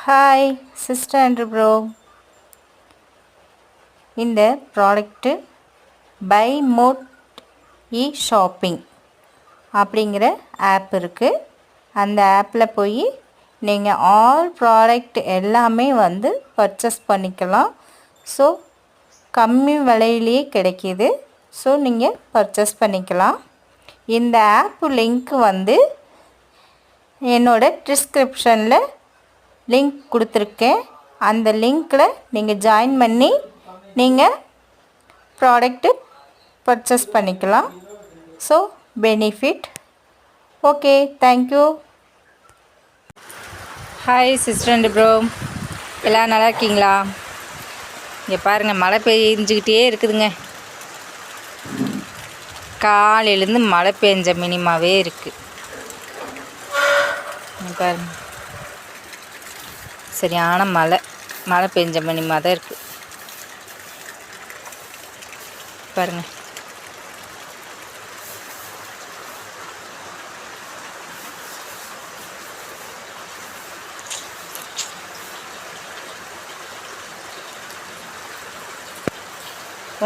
Hi sister and bro, இந்த product by mode e shopping அப்படிங்கிற app இருக்குது. அந்த ஆப்பில் போய் நீங்கள் ஆல் ப்ராடக்ட் எல்லாமே பர்ச்சேஸ் பண்ணிக்கலாம். ஸோ கம்மி விலையிலேயே கிடைக்கிது. ஸோ நீங்கள் பர்ச்சேஸ் பண்ணிக்கலாம். இந்த ஆப்பு லிங்க் என்னோடய டிஸ்கிரிப்ஷனில் லிங்க் கொடுத்துருக்கேன். அந்த லிங்க்கில் நீங்கள் ஜாயின் பண்ணி நீங்கள் ப்ராடக்ட்டு பர்ச்சேஸ் பண்ணிக்கலாம். So benefit. Okay, thank you. Hi sister and bro, எல்லோரும் நல்லா இருக்கீங்களா? இங்கே பாருங்கள், மழை பெஞ்சிக்கிட்டே இருக்குதுங்க. காலையிலேருந்து மழை பெஞ்ச மினிமாவே இருக்குது. பாருங்கள், சரியான மழை பெஞ்ச மினிமா தான் இருக்குது பாருங்கள்.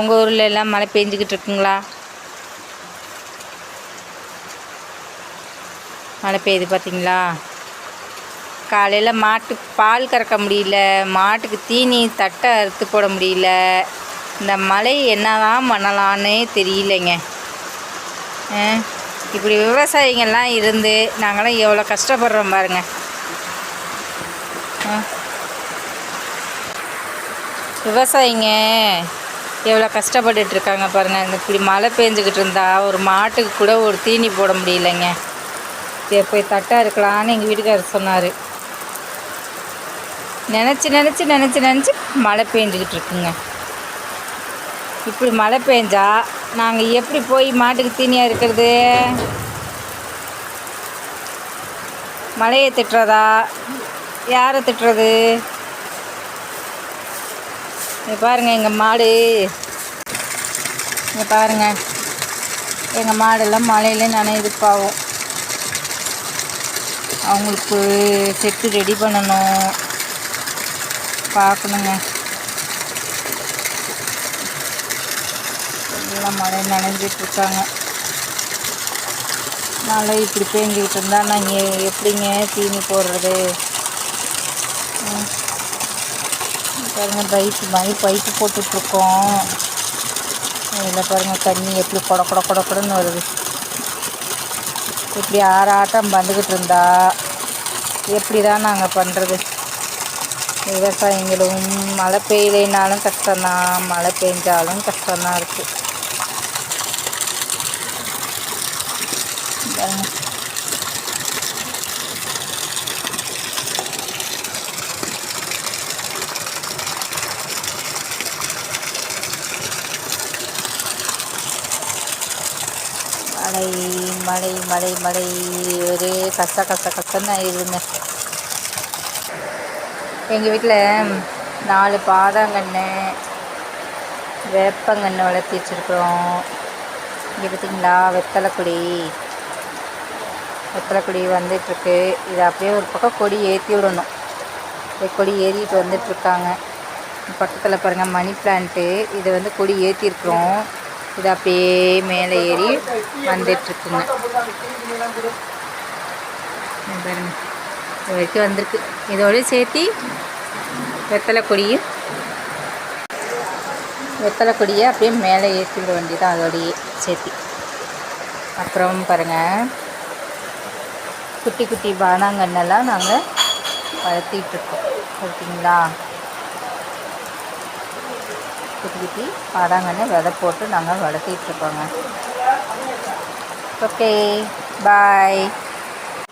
உங்கள் ஊரில் எல்லாம் மழை பெஞ்சிக்கிட்டு இருக்குங்களா? மழை பெய்யுது பார்த்தீங்களா? காலையில் மாட்டுக்கு பால் கறக்க முடியல, மாட்டுக்கு தீனி தட்டை அறுத்து போட முடியல. இந்த மழை என்னதான் பண்ணலான்னு தெரியலைங்க. இப்படி விவசாயிங்கள்லாம் இருந்து நாங்களாம் எவ்வளோ கஷ்டப்படுறோம் பாருங்க. விவசாயிங்க எவ்வளோ கஷ்டப்பட்டுட்ருக்காங்க பாருங்கள். இப்படி மழை பெஞ்சிக்கிட்டு இருந்தால் ஒரு மாட்டுக்கு கூட ஒரு தீனி போட முடியலைங்க. போய் தட்டை இருக்கலான்னு எங்கள் வீட்டுக்காரர் சொன்னார். நினச்சி மழை பெஞ்சிக்கிட்டு இருக்குங்க. இப்படி மழை பெஞ்சா நாங்கள் எப்படி போய் மாட்டுக்கு தீனியாக இருக்கிறது? மழையை திட்டுறதா, யாரை திட்டுறது? பாருங்கள், எங்கள் மாடு பாருங்கள், எங்கள் மாடெல்லாம் மழையில நனையுது பாவம். அவங்களுக்கு செட்டு ரெடி பண்ணணும், பார்க்கணுங்க. எல்லாம் மழை நனைஞ்சிட்ருக்காங்க. மழை இப்படி பேஞ்சிக்கிட்டு இருந்தால் நாங்கள் எப்படிங்க தீனி போடுறது? பாருங்கள், பைப்பு போட்டுட்ருக்கோம். இதில் பாருங்கள், தண்ணி எப்படி கொடன்னு வருது. இப்படி ஆறாட்டம் வந்துக்கிட்டு இருந்தா எப்படி தான் நாங்கள் பண்ணுறது? விவசாயிங்களும் மழை பெய்யலைனாலும் கஷ்டம்தான், மழை பெஞ்சாலும் கஷ்டம்தான் இருக்குது. மழை ஒரே கஷ்டன்னு ஆயிடுதுங்க. எங்கள் வீட்டில் 4 பாதாங்கன்று, வேப்பங்கன்று வளர்த்தி வச்சுருக்குறோம். இங்கே பார்த்திங்களா, வெத்தலைக்குடி வந்துட்டுருக்கு. இதை அப்படியே ஒரு பக்கம் கொடி ஏற்றி விடணும். கொடி ஏறிட்டு வந்துட்டுருக்காங்க. பக்கத்தில் பாருங்கள், மணி பிளான்ட்டு. இது கொடி ஏற்றிருக்குறோம். இது அப்படியே மேலே ஏறி வந்துட்டுருக்குங்க. பாருங்க, இது வரைக்கும் வந்திருக்கு. இதோடய சேர்த்தி வெத்தலை கொடியை அப்படியே மேலே ஏற்றி விட வேண்டியதான், அதோடையே சேர்த்தி. அப்புறம் பாருங்கள், குட்டி பாதாங்கன்னெல்லாம் நாங்கள் வளர்த்திட்ருக்கோம். பார்த்தீங்களா, குட்டி பாதாங்கன்னு விதை போட்டு நாங்கள் வளர்த்திட்ருக்கோங்க. ஓகே, பாய்.